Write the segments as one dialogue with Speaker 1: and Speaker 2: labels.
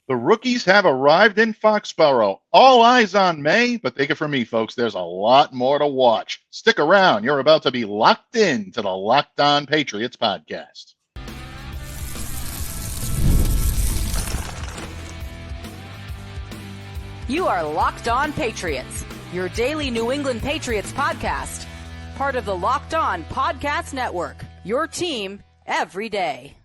Speaker 1: The rookies have arrived in Foxborough. All eyes on May, but take it from me, folks, there's a lot more to watch. Stick around. You're about to be locked in to the Locked On Patriots podcast.
Speaker 2: You are Locked On Patriots, your daily New England Patriots podcast. Part of the Locked On Podcast Network, your team every day.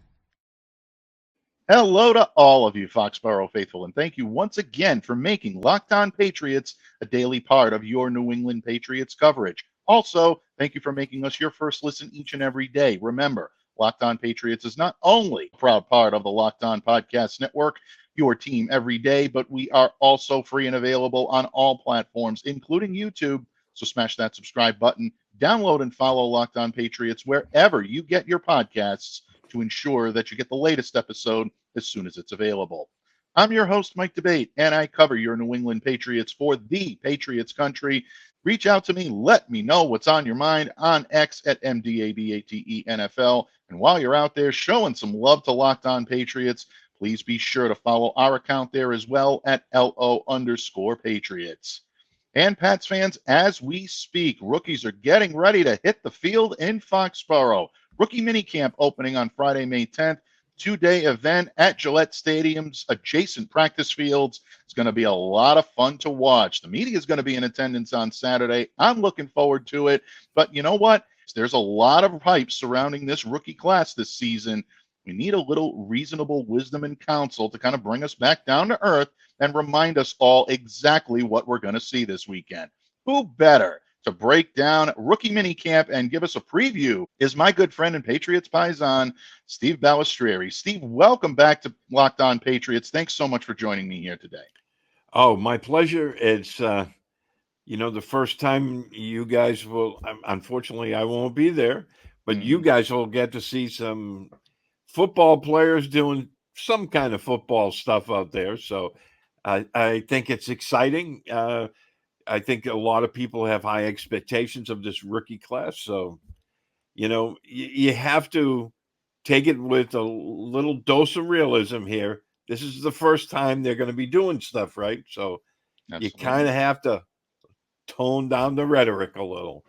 Speaker 1: Hello to all of you Foxborough faithful, and thank you once again for making Locked On Patriots a daily part of your New England Patriots coverage. Also, thank you for making us your first listen each and every day. Remember, Locked On Patriots is not only a proud part of the Locked On Podcast Network, your team every day, but we are also free and available on all platforms, including YouTube. So smash that subscribe button, download and follow Locked On Patriots wherever you get your podcasts to ensure that you get the latest episode as soon as it's available. I'm your host, Mike Debate, and I cover your New England Patriots for the Patriots country. Reach out to me. Let me know what's on your mind on X at MDABATENFL. And while you're out there showing some love to Locked On Patriots, please be sure to follow our account there as well at LO_Patriots. And Pats fans, as we speak, rookies are getting ready to hit the field in Foxborough. Rookie Minicamp opening on Friday, May 10th. Two-day event at Gillette Stadium's adjacent practice fields. It's going to be a lot of fun to watch. The media is going to be in attendance on Saturday. I'm looking forward to it. But you know what? There's a lot of hype surrounding this rookie class this season. We need a little reasonable wisdom and counsel to kind of bring us back down to earth and remind us all exactly what we're going to see this weekend. Who better to break down rookie minicamp and give us a preview is my good friend and Patriots paisan, Steve Balestrieri. Steve, welcome back to Locked On Patriots. Thanks so much for joining me here today.
Speaker 3: Oh, my pleasure. It's, the first time you guys will, unfortunately, I won't be there, but you guys will get to see some football players doing some kind of football stuff out there. So I think it's exciting. I think a lot of people have high expectations of this rookie class. So, you have to take it with a little dose of realism here. This is the first time they're going to be doing stuff, right? So
Speaker 1: Absolutely.
Speaker 3: You kind of have to tone down the rhetoric a little.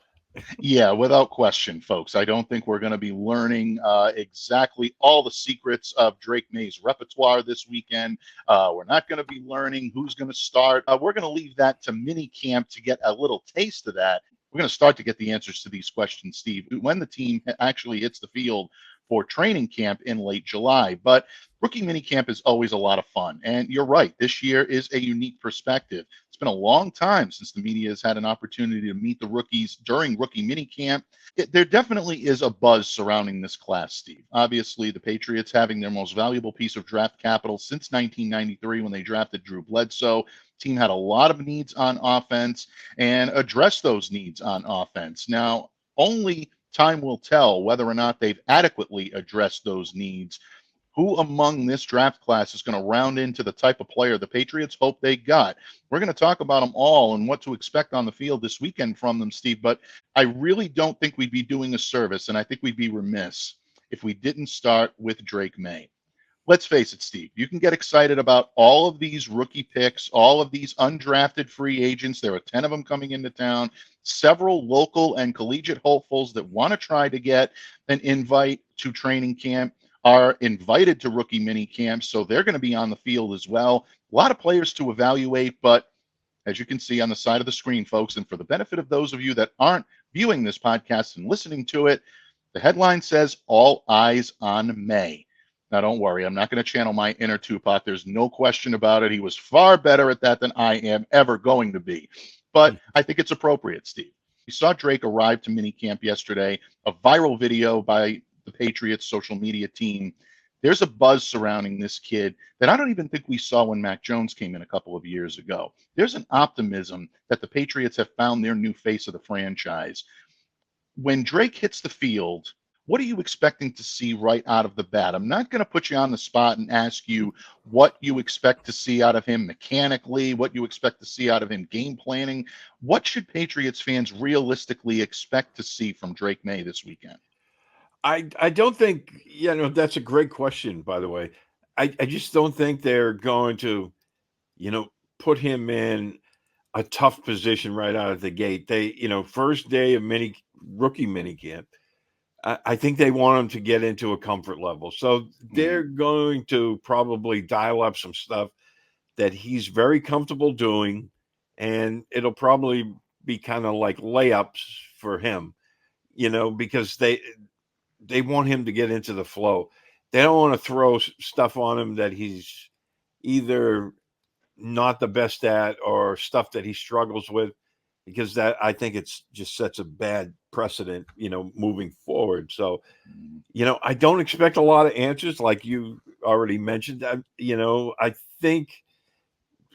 Speaker 1: Yeah, without question, folks. I don't think we're going to be learning exactly all the secrets of Drake Maye's repertoire this weekend. We're not going to be learning who's going to start. We're going to leave that to minicamp to get a little taste of that. We're going to start to get the answers to these questions, Steve, when the team actually hits the field for training camp in late July. But rookie minicamp is always a lot of fun. And you're right, this year is a unique perspective. It's been a long time since the media has had an opportunity to meet the rookies during rookie minicamp. There definitely is a buzz surrounding this class, Steve. Obviously, the Patriots having their most valuable piece of draft capital since 1993 when they drafted Drew Bledsoe. Team had a lot of needs on offense and addressed those needs on offense. Now, only time will tell whether or not they've adequately addressed those needs. Who among this draft class is going to round into the type of player the Patriots hope they got? We're going to talk about them all and what to expect on the field this weekend from them, Steve, but I really don't think we'd be doing a service, and I think we'd be remiss if we didn't start with Drake Maye. Let's face it, Steve, you can get excited about all of these rookie picks, all of these undrafted free agents. There are 10 of them coming into town, several local and collegiate hopefuls that want to try to get an invite to training camp are invited to rookie mini camps, so they're going to be on the field as well. A lot of players to evaluate, but as you can see on the side of the screen, folks, and for the benefit of those of you that aren't viewing this podcast and listening to it, the headline says, "All eyes on Maye." Now, don't worry, I'm not going to channel my inner Tupac. There's no question about it. He was far better at that than I am ever going to be. But I think it's appropriate, Steve. We saw Drake arrive to minicamp yesterday, a viral video by the Patriots social media team. There's a buzz surrounding this kid that I don't even think we saw when Mac Jones came in a couple of years ago. There's an optimism that the Patriots have found their new face of the franchise. When Drake hits the field, what are you expecting to see right out of the bat? I'm not going to put you on the spot and ask you what you expect to see out of him mechanically, what you expect to see out of him game planning. What should Patriots fans realistically expect to see from Drake Maye this weekend?
Speaker 3: I don't think, that's a great question, by the way. I just don't think they're going to, put him in a tough position right out of the gate. They, first day of rookie minicamp, I think they want him to get into a comfort level. So they're going to probably dial up some stuff that he's very comfortable doing, and it'll probably be kind of like layups for him, because they want him to get into the flow. They don't want to throw stuff on him that he's either not the best at or stuff that he struggles with, because that, I think, it's just sets a bad precedent, moving forward. So, I don't expect a lot of answers like you already mentioned. I think,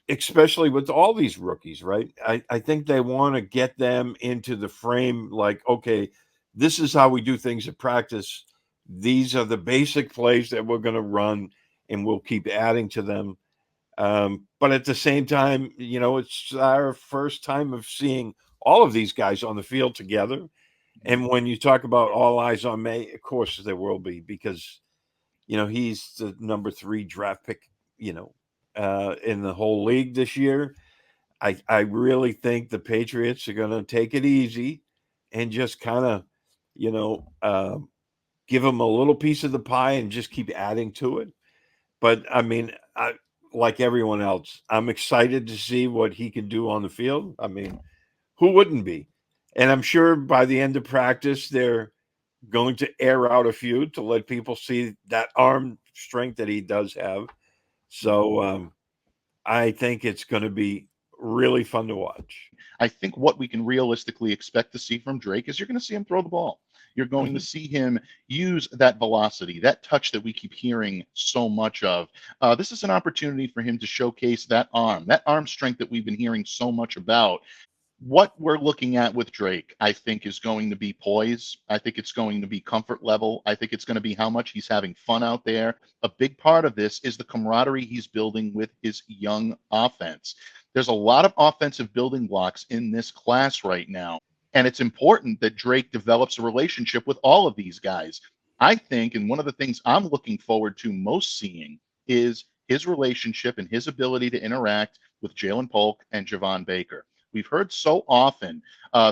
Speaker 3: especially with all these rookies, right? I think they want to get them into the frame like, okay, this is how we do things at practice. These are the basic plays that we're going to run, and we'll keep adding to them. But at the same time, it's our first time of seeing all of these guys on the field together. And when you talk about all eyes on May, of course there will be, because, he's the number 3 draft pick, in the whole league this year. I really think the Patriots are going to take it easy and just kind of, give him a little piece of the pie and just keep adding to it. But I mean, like everyone else, I'm excited to see what he can do on the field. I mean, who wouldn't be? And I'm sure by the end of practice, they're going to air out a few to let people see that arm strength that he does have. So I think it's going to be really fun to watch.
Speaker 1: I think what we can realistically expect to see from Drake is you're going to see him throw the ball. You're going to see him use that velocity, that touch that we keep hearing so much of. This is an opportunity for him to showcase that arm strength that we've been hearing so much about. What we're looking at with Drake, I think, is going to be poise. I think it's going to be comfort level. I think it's going to be how much he's having fun out there. A big part of this is the camaraderie he's building with his young offense. There's a lot of offensive building blocks in this class right now. And it's important that Drake develops a relationship with all of these guys. I think, and one of the things I'm looking forward to most seeing is his relationship and his ability to interact with Jalen Polk and Javon Baker. We've heard so often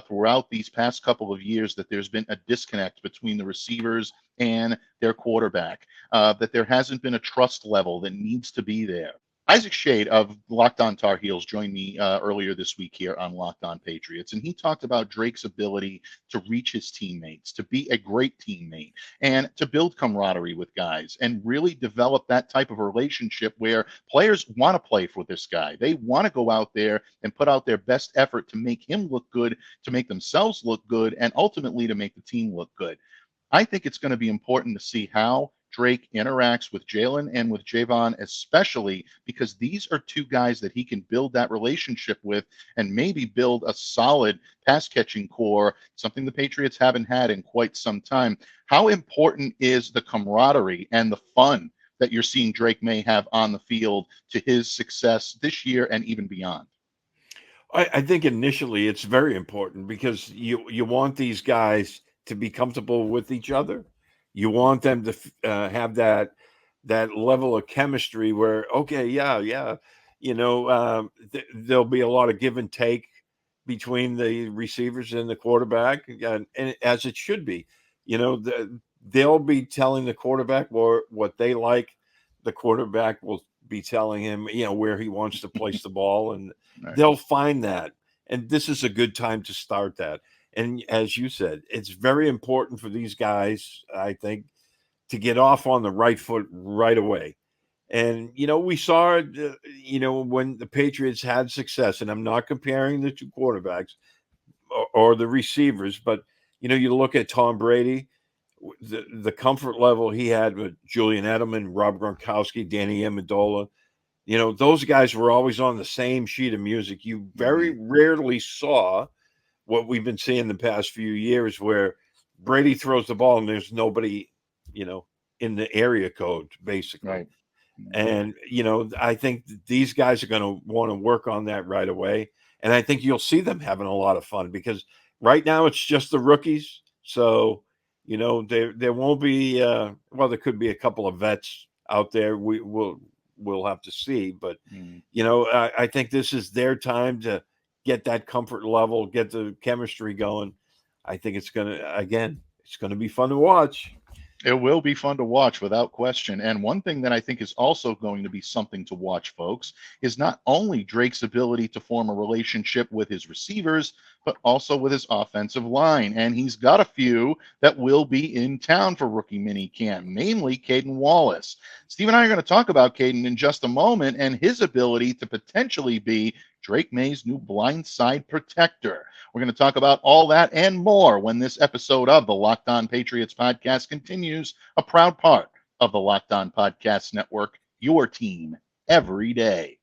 Speaker 1: throughout these past couple of years that there's been a disconnect between the receivers and their quarterback, that there hasn't been a trust level that needs to be there. Isaac Shade of Locked On Tar Heels joined me earlier this week here on Locked On Patriots, and he talked about Drake's ability to reach his teammates, to be a great teammate, and to build camaraderie with guys, and really develop that type of relationship where players want to play for this guy. They want to go out there and put out their best effort to make him look good, to make themselves look good, and ultimately to make the team look good. I think it's going to be important to see how Drake interacts with Jalen and with Javon, especially because these are two guys that he can build that relationship with and maybe build a solid pass catching core, something the Patriots haven't had in quite some time. How important is the camaraderie and the fun that you're seeing Drake Maye have on the field to his success this year and even beyond?
Speaker 3: I think initially it's very important, because you want these guys to be comfortable with each other. You want them to have that level of chemistry where, okay, yeah, there'll be a lot of give and take between the receivers and the quarterback, and as it should be. They'll be telling the quarterback what they like. The quarterback will be telling him, where he wants to place the ball, and
Speaker 1: Right.
Speaker 3: they'll find that. And this is a good time to start that. And as you said, it's very important for these guys, I think, to get off on the right foot right away. And, we saw it, when the Patriots had success, and I'm not comparing the two quarterbacks or the receivers, but, you look at Tom Brady, the comfort level he had with Julian Edelman, Rob Gronkowski, Danny Amendola. Those guys were always on the same sheet of music. You very rarely saw what we've been seeing the past few years, where Brady throws the ball and there's nobody, in the area code, basically.
Speaker 1: Right.
Speaker 3: And, I think these guys are going to want to work on that right away. And I think you'll see them having a lot of fun, because right now it's just the rookies. So, there won't be, there could be a couple of vets out there. We'll have to see, but
Speaker 1: Mm.
Speaker 3: I think this is their time to get that comfort level, get the chemistry going. I think it's going to be fun to watch.
Speaker 1: It will be fun to watch without question. And one thing that I think is also going to be something to watch, folks, is not only Drake's ability to form a relationship with his receivers, but also with his offensive line. And he's got a few that will be in town for rookie minicamp, namely Caden Wallace. Steve and I are going to talk about Caden in just a moment and his ability to potentially be Drake Maye's new blindside protector. We're going to talk about all that and more when this episode of the Locked On Patriots podcast continues, a proud part of the Locked On Podcast Network, your team every day.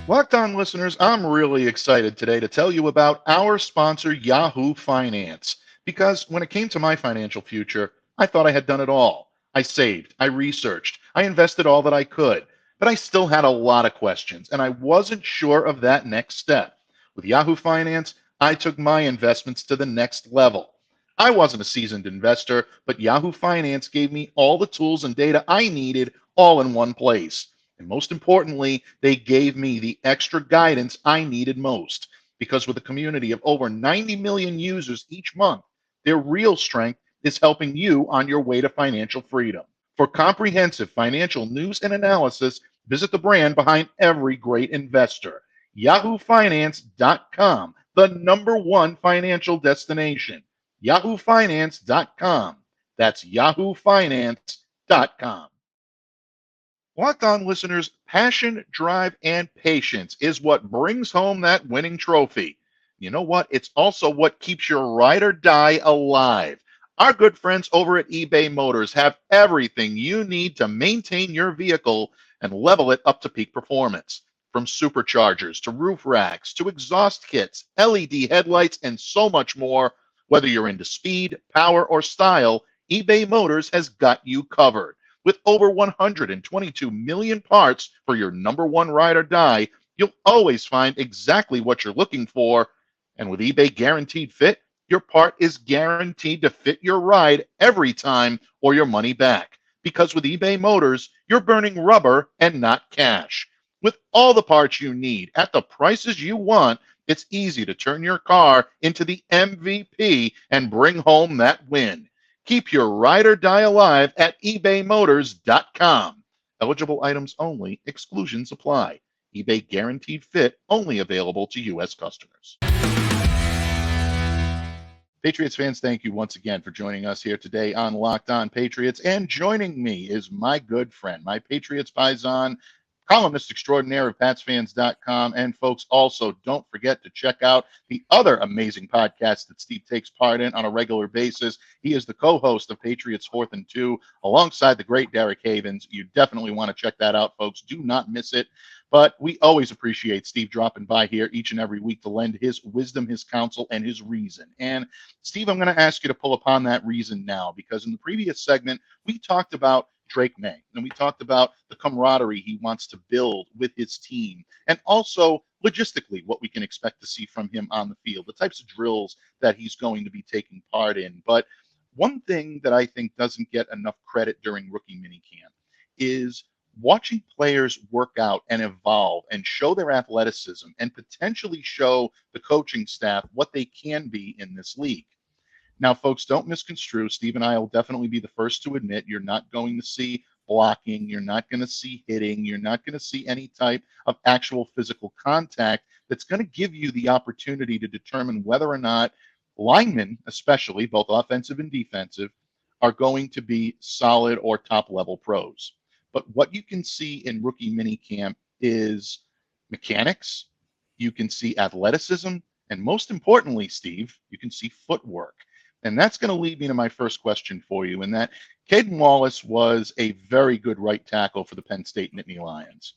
Speaker 1: Locked On listeners, I'm really excited today to tell you about our sponsor, Yahoo Finance, because when it came to my financial future, I thought I had done it all. I saved, I researched, I invested all that I could, but I still had a lot of questions, and I wasn't sure of that next step. With Yahoo Finance, I took my investments to the next level. I wasn't a seasoned investor, but Yahoo Finance gave me all the tools and data I needed all in one place. And most importantly, they gave me the extra guidance I needed most. Because with a community of over 90 million users each month, their real strength is helping you on your way to financial freedom. For comprehensive financial news and analysis, visit the brand behind every great investor. YahooFinance.com, the #1 financial destination. YahooFinance.com. That's YahooFinance.com. Locked On listeners, passion, drive, and patience is what brings home that winning trophy. You know what? It's also what keeps your ride or die alive. Our good friends over at eBay Motors have everything you need to maintain your vehicle and level it up to peak performance. From superchargers to roof racks to exhaust kits, LED headlights, and so much more. Whether you're into speed, power, or style, eBay Motors has got you covered. With over 122 million parts for your #1 ride or die, you'll always find exactly what you're looking for. And with eBay Guaranteed Fit, your part is guaranteed to fit your ride every time or your money back. Because with eBay Motors, you're burning rubber and not cash. With all the parts you need at the prices you want, it's easy to turn your car into the MVP and bring home that win. Keep your ride or die alive at ebaymotors.com. Eligible items only. Exclusions apply. eBay Guaranteed Fit only available to U.S. customers. Patriots fans, thank you once again for joining us here today on Locked On Patriots. And joining me is my good friend, my Patriots paisan, columnist extraordinaire of PatsFans.com. And folks, also don't forget to check out the other amazing podcast that Steve takes part in on a regular basis. He is the co-host of Patriots 4th and 2 alongside the great Derek Havens. You definitely want to check that out, folks. Do not miss it. But we always appreciate Steve dropping by here each and every week to lend his wisdom, his counsel, and his reason. And Steve, I'm going to ask you to pull upon that reason now, because in the previous segment, we talked about Drake Maye, and we talked about the camaraderie he wants to build with his team, and also logistically what we can expect to see from him on the field, the types of drills that he's going to be taking part in. But one thing that I think doesn't get enough credit during rookie minicamp is watching players work out and evolve and show their athleticism and potentially show the coaching staff what they can be in this league. Now, folks, don't misconstrue. Steve and I will definitely be the first to admit you're not going to see blocking. You're not going to see hitting. You're not going to see any type of actual physical contact that's going to give you the opportunity to determine whether or not linemen, especially both offensive and defensive, are going to be solid or top-level pros. But what you can see in rookie minicamp is mechanics. You can see athleticism. And most importantly, Steve, you can see footwork. And that's going to lead me to my first question for you, in that Caden Wallace was a very good right tackle for the Penn State Nittany Lions.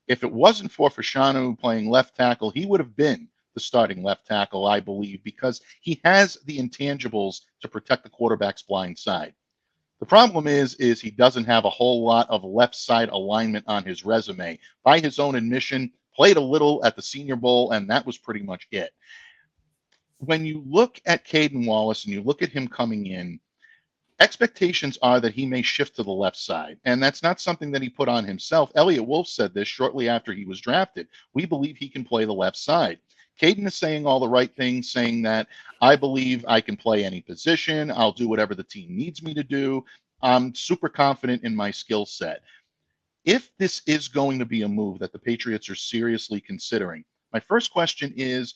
Speaker 1: If it wasn't for Fashanu playing left tackle, he would have been the starting left tackle, I believe, because he has the intangibles to protect the quarterback's blind side. The problem is he doesn't have a whole lot of left side alignment on his resume. By his own admission, played a little at the Senior Bowl, and that was pretty much it. When you look at Caden Wallace and you look at him coming in, expectations are that he may shift to the left side, and that's not something that he put on himself. Elliott Wolf said this shortly after he was drafted. We believe he can play the left side. Caden is saying all the right things, saying that I believe I can play any position. I'll do whatever the team needs me to do. I'm super confident in my skill set. If this is going to be a move that the Patriots are seriously considering, my first question is,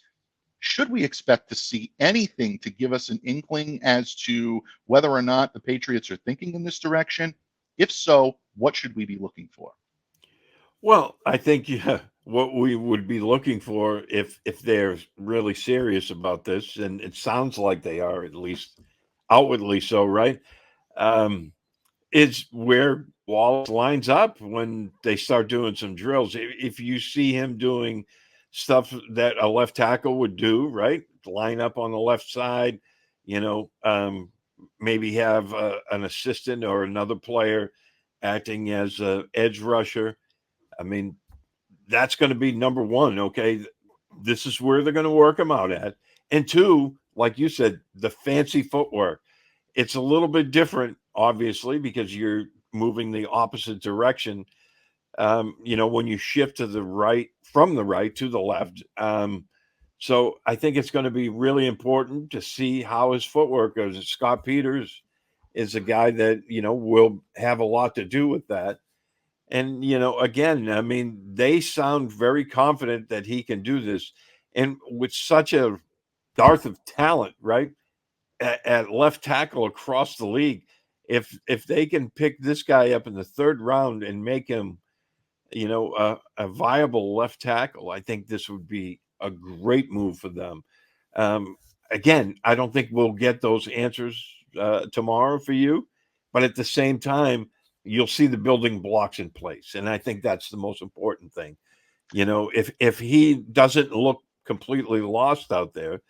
Speaker 1: should we expect to see anything to give us an inkling as to whether or not the Patriots are thinking in this direction? If so, what should we be looking for?
Speaker 3: Well, I think what we would be looking for if they're really serious about this, and it sounds like they are, at least outwardly so, right? Is where Wallace lines up when they start doing some drills. If you see him doing stuff that a left tackle would do, right? Line up on the left side, maybe have an assistant or another player acting as an edge rusher. I mean, that's going to be number one. Okay. This is where they're going to work him out at. And two, like you said, the fancy footwork. It's a little bit different, obviously, because you're moving the opposite direction. When you shift to the right, from the right to the left. So I think it's going to be really important to see how his footwork goes. Scott Peters is a guy that, will have a lot to do with that. And, again, I mean, they sound very confident that he can do this. And with such a dearth of talent, right, at left tackle across the league, if they can pick this guy up in the third round and make him, a viable left tackle, I think this would be a great move for them. Again, I don't think we'll get those answers tomorrow for you, but at the same time, you'll see the building blocks in place. And I think that's the most important thing. If he doesn't look completely lost out there,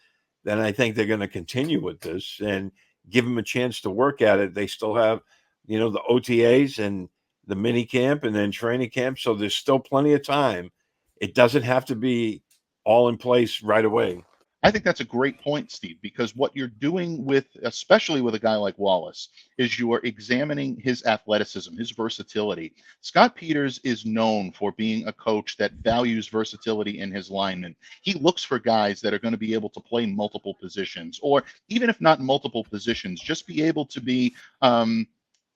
Speaker 3: then I think they're going to continue with this and give him a chance to work at it. They still have, the OTAs and the mini camp and then training camp. So there's still plenty of time. It doesn't have to be all in place right away.
Speaker 1: I think that's a great point, Steve, because what you're doing with, especially with a guy like Wallace, is you are examining his athleticism, his versatility. Scott Peters is known for being a coach that values versatility in his linemen. He looks for guys that are going to be able to play multiple positions, or even if not multiple positions, just be able to be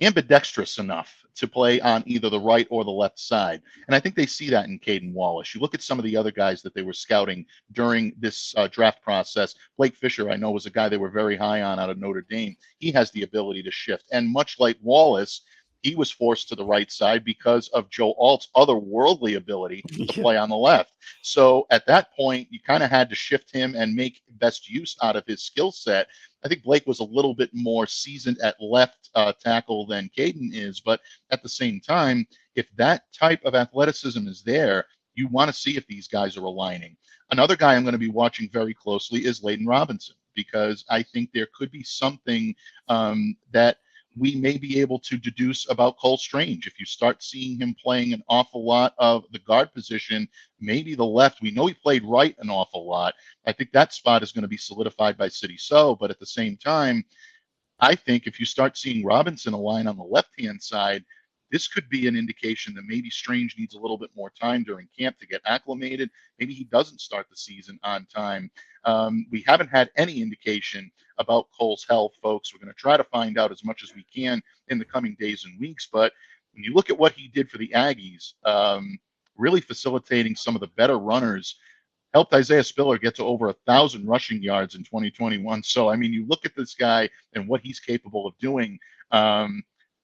Speaker 1: ambidextrous enough to play on either the right or the left side. And I think they see that in Caden Wallace. You look at some of the other guys that they were scouting during this draft process. Blake Fisher, I know, was a guy they were very high on out of Notre Dame. He has the ability to shift. And much like Wallace, he was forced to the right side because of Joe Alt's otherworldly ability to play on the left. So at that point, you kind of had to shift him and make best use out of his skill set. I think Blake was a little bit more seasoned at left tackle than Caden is, but at the same time, if that type of athleticism is there, you want to see if these guys are aligning. Another guy I'm going to be watching very closely is Layden Robinson, because I think there could be something that we may be able to deduce about Cole Strange. If you start seeing him playing an awful lot of the guard position, maybe the left, we know he played right an awful lot. I think that spot is going to be solidified by City So, but at the same time, I think if you start seeing Robinson align on the left-hand side, this could be an indication that maybe Strange needs a little bit more time during camp to get acclimated. Maybe he doesn't start the season on time. We haven't had any indication about Cole's health, folks. We're going to try to find out as much as we can in the coming days and weeks. But when you look at what he did for the Aggies, really facilitating some of the better runners, helped Isaiah Spiller get to over 1,000 rushing yards in 2021. So, I mean, you look at this guy and what he's capable of doing.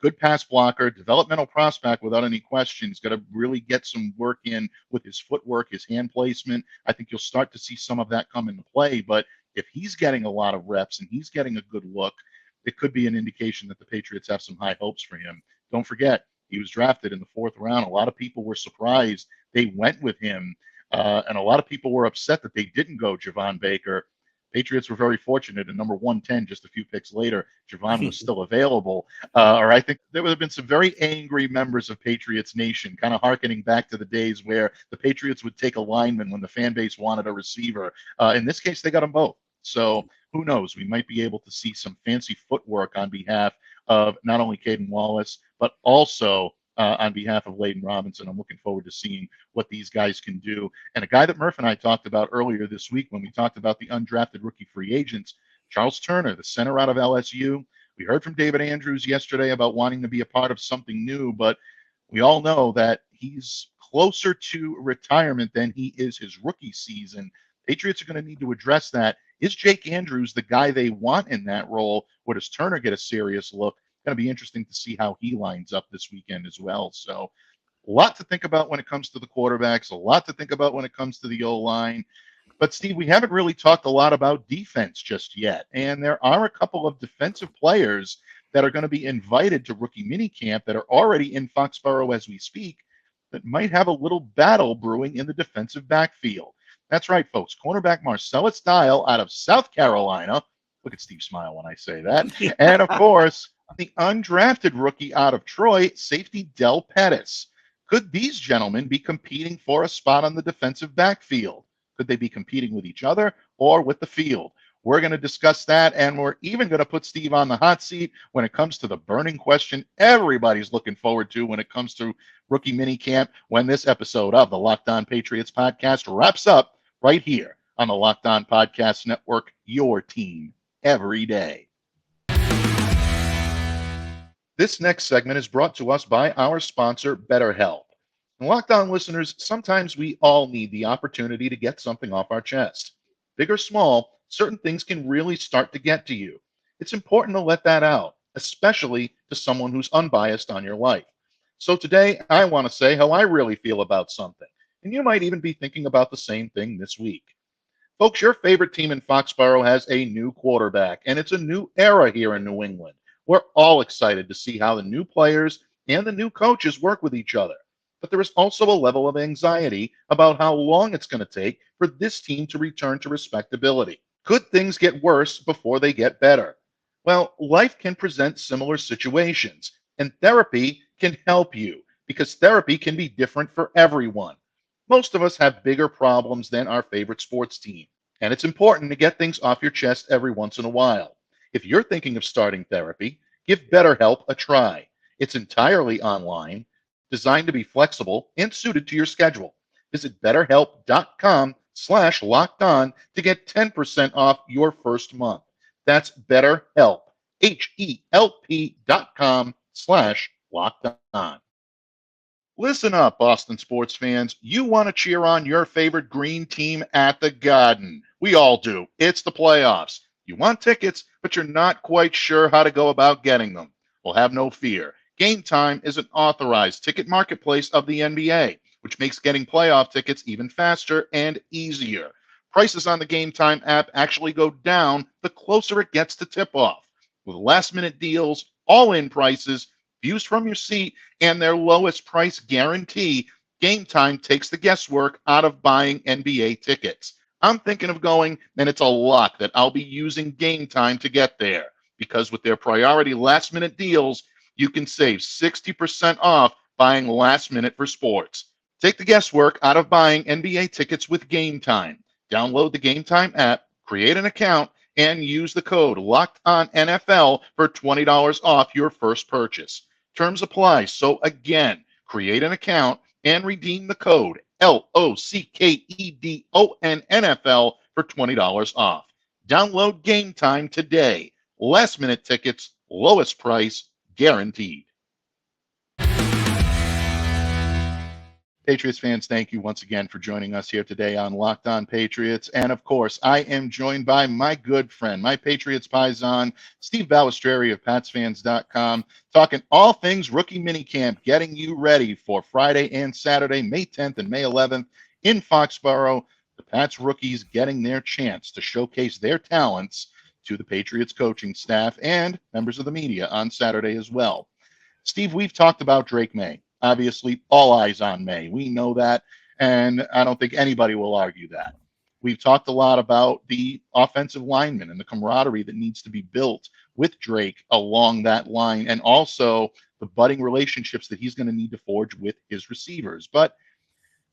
Speaker 1: Good pass blocker, developmental prospect without any question. He's got to really get some work in with his footwork, his hand placement. I think you'll start to see some of that come into play. But if he's getting a lot of reps and he's getting a good look, it could be an indication that the Patriots have some high hopes for him. Don't forget, he was drafted in the 4th round. A lot of people were surprised they went with him. And a lot of people were upset that they didn't go Javon Baker. Patriots were very fortunate. At number 110, just a few picks later, Javon was still available. Or I think there would have been some very angry members of Patriots Nation, kind of hearkening back to the days where the Patriots would take a lineman when the fan base wanted a receiver. In this case, they got them both. So who knows? We might be able to see some fancy footwork on behalf of not only Caden Wallace, but also on behalf of Layden Robinson. I'm looking forward to seeing what these guys can do. And a guy that Murph and I talked about earlier this week when we talked about the undrafted rookie free agents, Charles Turner, the center out of LSU. We heard from David Andrews yesterday about wanting to be a part of something new, but we all know that he's closer to retirement than he is his rookie season. Patriots are going to need to address that. Is Jake Andrews the guy they want in that role, or does Turner get a serious look? It's going to be interesting to see how he lines up this weekend as well. So a lot to think about when it comes to the quarterbacks, a lot to think about when it comes to the O-line. But, Steve, we haven't really talked a lot about defense just yet. And there are a couple of defensive players that are going to be invited to rookie minicamp that are already in Foxborough as we speak that might have a little battle brewing in the defensive backfield. That's right, folks. Cornerback Marcellus Dial out of South Carolina. Look at Steve smile when I say that. And, of course, the undrafted rookie out of Troy, safety Del Pettis. Could these gentlemen be competing for a spot on the defensive backfield? Could they be competing with each other or with the field? We're going to discuss that, and we're even going to put Steve on the hot seat when it comes to the burning question everybody's looking forward to when it comes to rookie minicamp when this episode of the Locked On Patriots podcast wraps up right here on the Locked On Podcast Network, your team every day. This next segment is brought to us by our sponsor, BetterHelp. And Locked On listeners, sometimes we all need the opportunity to get something off our chest. Big or small, certain things can really start to get to you. It's important to let that out, especially to someone who's unbiased on your life. So today, I want to say how I really feel about something. And you might even be thinking about the same thing this week. Folks, your favorite team in Foxborough has a new quarterback, and it's a new era here in New England. We're all excited to see how the new players and the new coaches work with each other. But there is also a level of anxiety about how long it's going to take for this team to return to respectability. Could things get worse before they get better? Well, life can present similar situations, and therapy can help you because therapy can be different for everyone. Most of us have bigger problems than our favorite sports team, and it's important to get things off your chest every once in a while. If you're thinking of starting therapy, give BetterHelp a try. It's entirely online, designed to be flexible and suited to your schedule. Visit betterhelp.com/lockedon to get 10% off your first month. That's BetterHelp, HELP.com/lockedon. Listen up, Boston sports fans. You want to cheer on your favorite green team at the Garden. We all do. It's the playoffs. You want tickets, but you're not quite sure how to go about getting them. Well, have no fear. Game Time is an authorized ticket marketplace of the NBA, which makes getting playoff tickets even faster and easier. Prices on the Game Time app actually go down the closer it gets to tip-off. With last-minute deals, all-in prices, views from your seat, and their lowest price guarantee, Game Time takes the guesswork out of buying NBA tickets. I'm thinking of going, and it's a lock that I'll be using Game Time to get there, because with their priority last-minute deals, you can save 60% off buying last minute for sports. Take the guesswork out of buying NBA tickets with Game Time. Download the Game Time app, create an account, and use the code LOCKEDONNFL for $20 off your first purchase. Terms apply. So again, create an account and redeem the code LOCKEDONNFL for $20 off. Download Game Time today. Last minute tickets, lowest price, guaranteed. Patriots fans, thank you once again for joining us here today on Locked On Patriots. And of course, I am joined by my good friend, my Patriots paisan, Steve Balestrieri of PatsFans.com, talking all things rookie minicamp, getting you ready for Friday and Saturday, May 10th and May 11th in Foxborough. The Pats rookies getting their chance to showcase their talents to the Patriots coaching staff and members of the media on Saturday as well. Steve, we've talked about Drake Maye. Obviously, all eyes on Maye. We know that, and I don't think anybody will argue that. We've talked a lot about the offensive linemen and the camaraderie that needs to be built with Drake along that line, and also the budding relationships that he's going to need to forge with his receivers. But,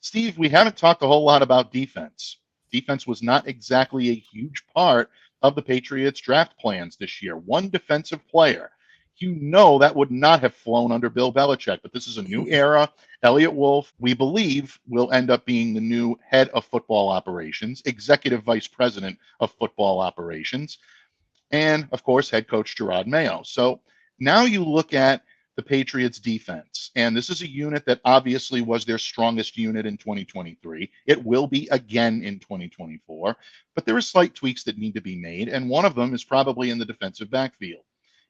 Speaker 1: Steve, we haven't talked a whole lot about defense. Defense was not exactly a huge part of the Patriots draft plans this year. One defensive player. you know that would not have flown under Bill Belichick. But this is a new era. Elliot Wolf, we believe, will end up being the new head of football operations, executive vice president of football operations, and, of course, head coach Gerard Mayo. So now you look at the Patriots defense, and this is a unit that obviously was their strongest unit in 2023. It will be again in 2024, but there are slight tweaks that need to be made, and one of them is probably in the defensive backfield.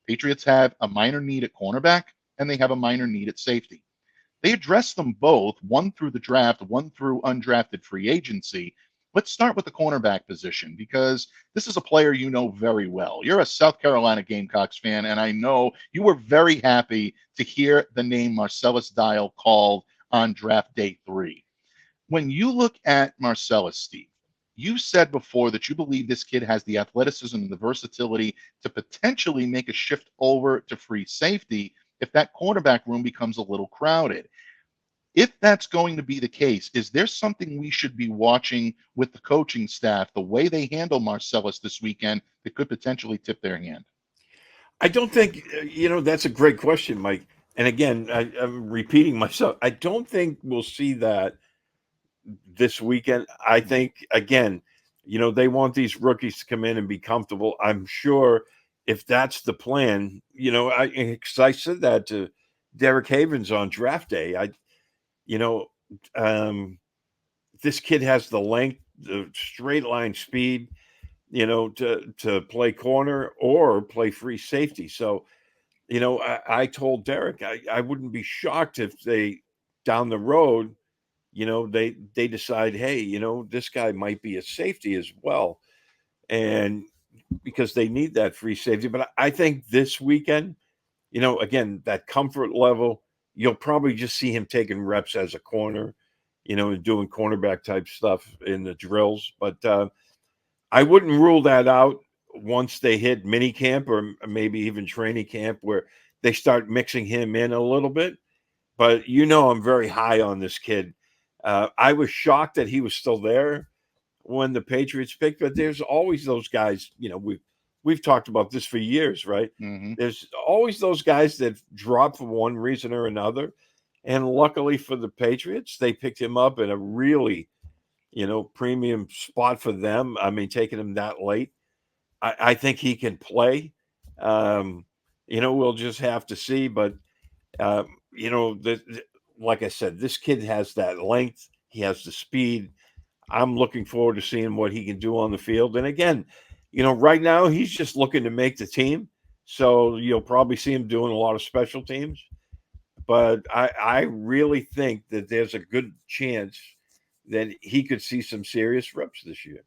Speaker 1: Patriots have a minor need at cornerback, and they have a minor need at safety. They addressed them both, one through the draft, one through undrafted free agency. Let's start with the cornerback position, because this is a player you know very well. You're a South Carolina Gamecocks fan, and I know you were very happy to hear the name Marcellus Dial called on draft day 3. When you look at Marcellus, Steve, you said before that you believe this kid has the athleticism and the versatility to potentially make a shift over to free safety if that cornerback room becomes a little crowded. If that's going to be the case, is there something we should be watching with the coaching staff, the way they handle Marcellus this weekend, that could potentially tip their hand?
Speaker 3: I don't think, that's a great question, Mike. And again, I'm repeating myself. I don't think we'll see that this weekend. I think, again, they want these rookies to come in and be comfortable. I'm sure if that's the plan, because I said that to Derek Havens on draft day. This kid has the length, the straight line speed, to play corner or play free safety. So, I told Derek I wouldn't be shocked if they down the road, they decide, hey, this guy might be a safety as well. And because they need that free safety. But I think this weekend, again, that comfort level, you'll probably just see him taking reps as a corner, and doing cornerback type stuff in the drills. But I wouldn't rule that out once they hit minicamp or maybe even training camp, where they start mixing him in a little bit. But I'm very high on this kid. I was shocked that he was still there when the Patriots picked, but there's always those guys, we've talked about this for years, right?
Speaker 1: Mm-hmm.
Speaker 3: There's always those guys that drop for one reason or another. And luckily for the Patriots, they picked him up in a really, premium spot for them. I mean, taking him that late. I think he can play. We'll just have to see. But, like I said, this kid has that length. He has the speed. I'm looking forward to seeing what he can do on the field. And again, right now he's just looking to make the team. So you'll probably see him doing a lot of special teams. But I really think that there's a good chance that he could see some serious reps this year.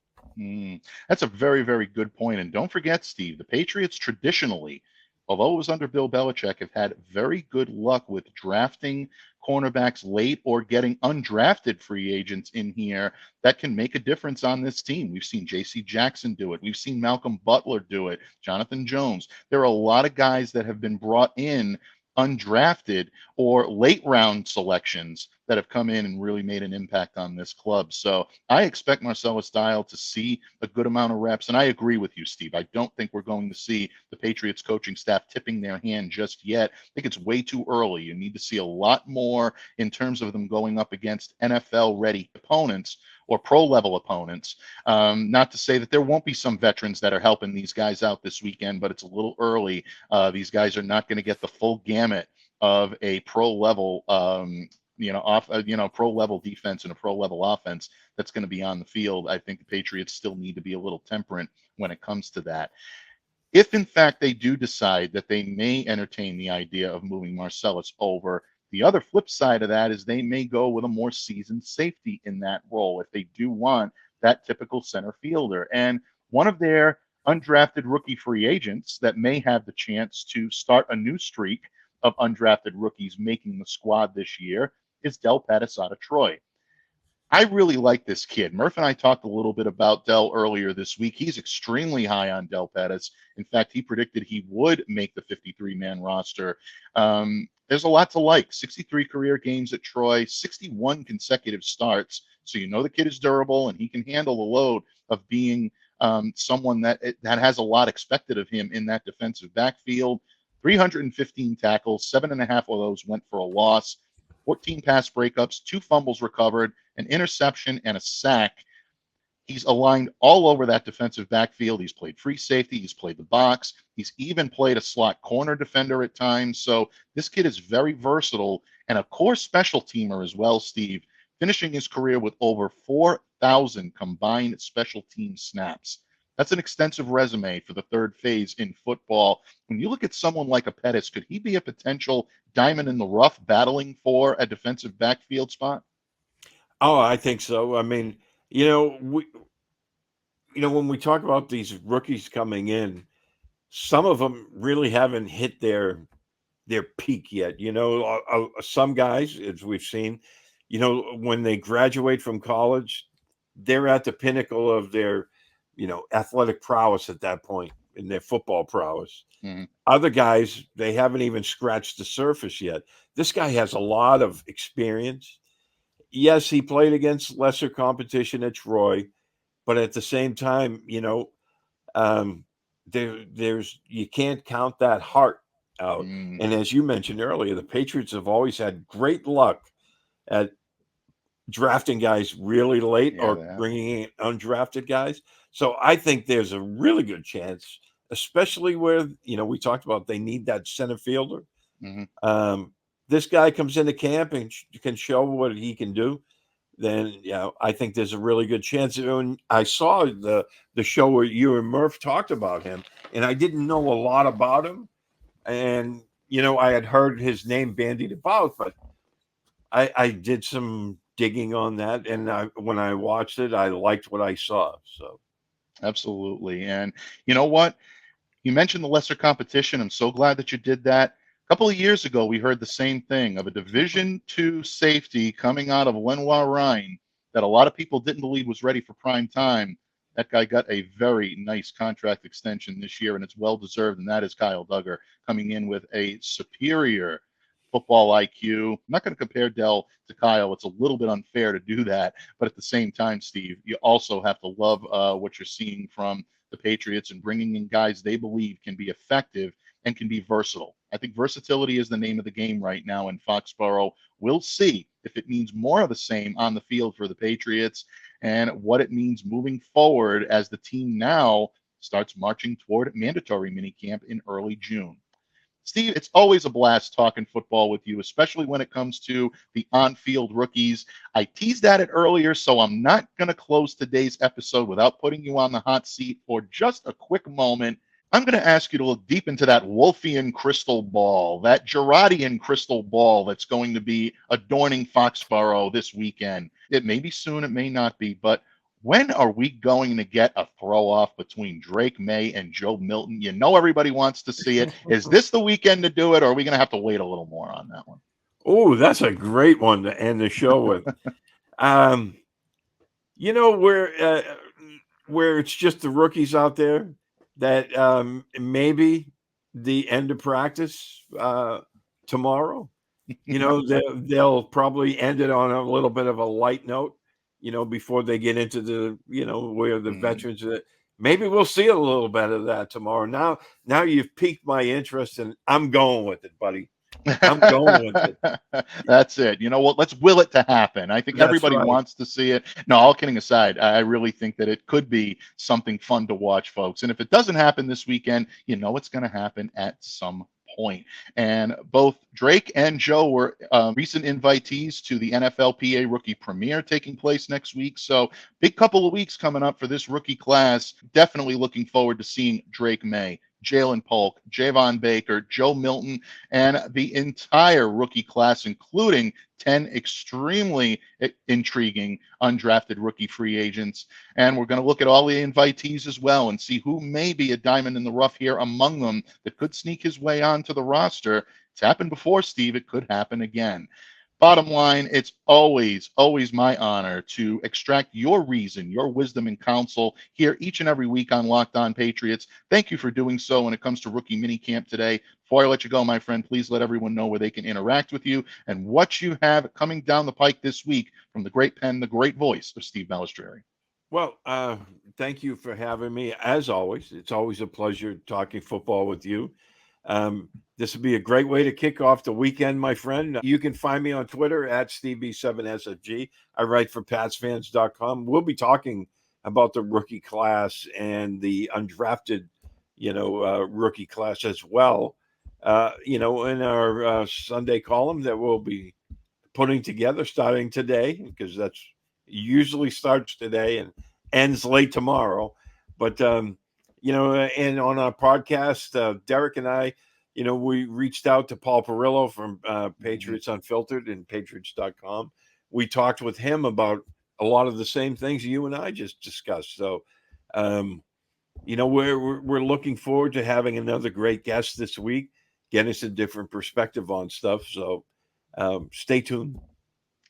Speaker 1: That's a very, very good point. And don't forget, Steve, the Patriots traditionally, although it was under Bill Belichick, have had very good luck with drafting cornerbacks late or getting undrafted free agents in here that can make a difference on this team. We've seen J.C. Jackson do it. We've seen Malcolm Butler do it, Jonathan Jones. There are a lot of guys that have been brought in undrafted or late round selections that have come in and really made an impact on this club. So I expect Marcellus Dial to see a good amount of reps. And I agree with you, Steve. I don't think we're going to see the Patriots coaching staff tipping their hand just yet. I think it's way too early. You need to see a lot more in terms of them going up against NFL ready opponents or pro level opponents. Not to say that there won't be some veterans that are helping these guys out this weekend, but it's a little early. These guys are not going to get the full gamut of a pro level, pro level defense and a pro level offense that's going to be on the field. I think the Patriots still need to be a little temperate when it comes to that. If in fact they do decide that they may entertain the idea of moving Marcellus over, the other flip side of that is they may go with a more seasoned safety in that role if they do want that typical center fielder. And one of their undrafted rookie free agents that may have the chance to start a new streak of undrafted rookies making the squad this year is Del Pettis out of Troy. I really like this kid. Murph and I talked a little bit about Del earlier this week. He's extremely high on Del Pettis. In fact, he predicted he would make the 53-man roster. There's a lot to like. 63 career games at Troy, 61 consecutive starts. So you know the kid is durable and he can handle the load of being someone that has a lot expected of him in that defensive backfield. 315 tackles, 7.5 of those went for a loss, 14 pass breakups, 2 fumbles recovered, an interception, and a sack. He's aligned all over that defensive backfield. He's played free safety. He's played the box. He's even played a slot corner defender at times. So this kid is very versatile and a core special teamer as well, Steve, finishing his career with over 4,000 combined special team snaps. That's an extensive resume for the third phase in football. When you look at someone like a Pettis, could he be a potential diamond in the rough battling for a defensive backfield spot?
Speaker 3: Oh, I think so. I mean, when we talk about these rookies coming in, some of them really haven't hit their peak yet. Some guys, as we've seen, when they graduate from college, they're at the pinnacle of their, athletic prowess at that point in their football prowess.
Speaker 1: Mm-hmm.
Speaker 3: Other guys, they haven't even scratched the surface yet. This guy has a lot of experience. Yes, he played against lesser competition at Troy, but at the same time, there's you can't count that heart out.
Speaker 1: Mm.
Speaker 3: And as you mentioned earlier, the Patriots have always had great luck at drafting guys really late or bringing in undrafted guys. So I think there's a really good chance, especially where, we talked about they need that center fielder.
Speaker 1: Mm-hmm.
Speaker 3: This guy comes into camp and can show what he can do. Then, I think there's a really good chance. When I saw the show where you and Murph talked about him, and I didn't know a lot about him. And, I had heard his name bandied about, but I did some digging on that. And when I watched it, I liked what I saw. So,
Speaker 1: absolutely. And you know what? You mentioned the lesser competition. I'm so glad that you did that. A couple of years ago, we heard the same thing of a Division II safety coming out of Lenoir Rhine that a lot of people didn't believe was ready for prime time. That guy got a very nice contract extension this year, and it's well-deserved, and that is Kyle Duggar coming in with a superior football IQ. I'm not going to compare Dell to Kyle. It's a little bit unfair to do that, but at the same time, Steve, you also have to love what you're seeing from the Patriots and bringing in guys they believe can be effective and can be versatile. I think versatility is the name of the game right now in Foxborough. We'll see if it means more of the same on the field for the Patriots and what it means moving forward as the team now starts marching toward mandatory minicamp in early June. Steve, it's always a blast talking football with you, especially when it comes to the on-field rookies. I teased at it earlier, so I'm not going to close today's episode without putting you on the hot seat for just a quick moment. I'm going to ask you to look deep into that Wolfian crystal ball, that Gerardian crystal ball that's going to be adorning Foxborough this weekend. It may be soon, it may not be, but when are we going to get a throw-off between Drake Maye and Joe Milton? You know everybody wants to see it. Is this the weekend to do it, or are we going to have to wait a little more on that one?
Speaker 3: Oh, that's a great one to end the show with. Where it's just the rookies out there, that maybe the end of practice tomorrow, they'll probably end it on a little bit of a light note, before they get into the, where the veterans, maybe we'll see a little bit of that tomorrow. Now you've piqued my interest and I'm going with it, buddy. I'm going with it.
Speaker 1: That's it. You know what? Let's will it to happen. I think everybody wants to see it. No, all kidding aside, I really think that it could be something fun to watch, folks. And if it doesn't happen this weekend, you know it's going to happen at some point. And both Drake and Joe were recent invitees to the NFLPA Rookie Premiere taking place next week. So big couple of weeks coming up for this rookie class. Definitely looking forward to seeing Drake Maye, Jalen Polk, Javon Baker, Joe Milton, and the entire rookie class, including 10 extremely intriguing undrafted rookie free agents. And we're going to look at all the invitees as well and see who may be a diamond in the rough here among them that could sneak his way onto the roster. It's happened before, Steve. It could happen again. Bottom line, it's always my honor to extract your reason, your wisdom and counsel here each and every week on Locked On Patriots. Thank you for doing so when it comes to rookie minicamp today. Before I let you go, my friend, please let everyone know where they can interact with you and what you have coming down the pike this week from the great pen, the great voice of Steve Balestrieri.
Speaker 3: Well, thank you for having me. As always, it's always a pleasure talking football with you. This would be a great way to kick off the weekend, my friend. You can find me on Twitter at StevieB7SFG. I write for PatsFans.com. We'll be talking about the rookie class and the undrafted, rookie class as well. In our Sunday column that we'll be putting together starting today, because that's usually starts today and ends late tomorrow. But, and on our podcast, Derek and I, we reached out to Paul Perillo from Patriots Unfiltered and Patriots.com. We talked with him about a lot of the same things you and I just discussed. So, we're looking forward to having another great guest this week, get us a different perspective on stuff. So stay tuned.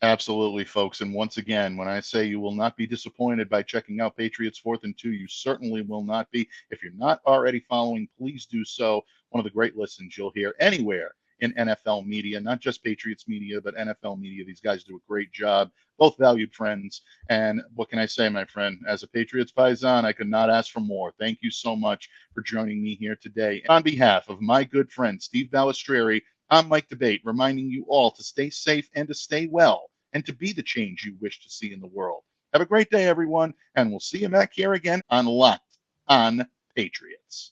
Speaker 1: Absolutely, folks. And once again, when I say you will not be disappointed by checking out Patriots 4th and 2, you certainly will not be. If you're not already following, please do so. One of the great listens you'll hear anywhere in NFL media, not just Patriots media, but NFL media. These guys do a great job, both valued friends. And what can I say, my friend? As a Patriots paisan, I could not ask for more. Thank you so much for joining me here today. On behalf of my good friend, Steve Balestrieri, I'm Mike Debate, reminding you all to stay safe and to stay well and to be the change you wish to see in the world. Have a great day, everyone, and we'll see you back here again on Locked On Patriots.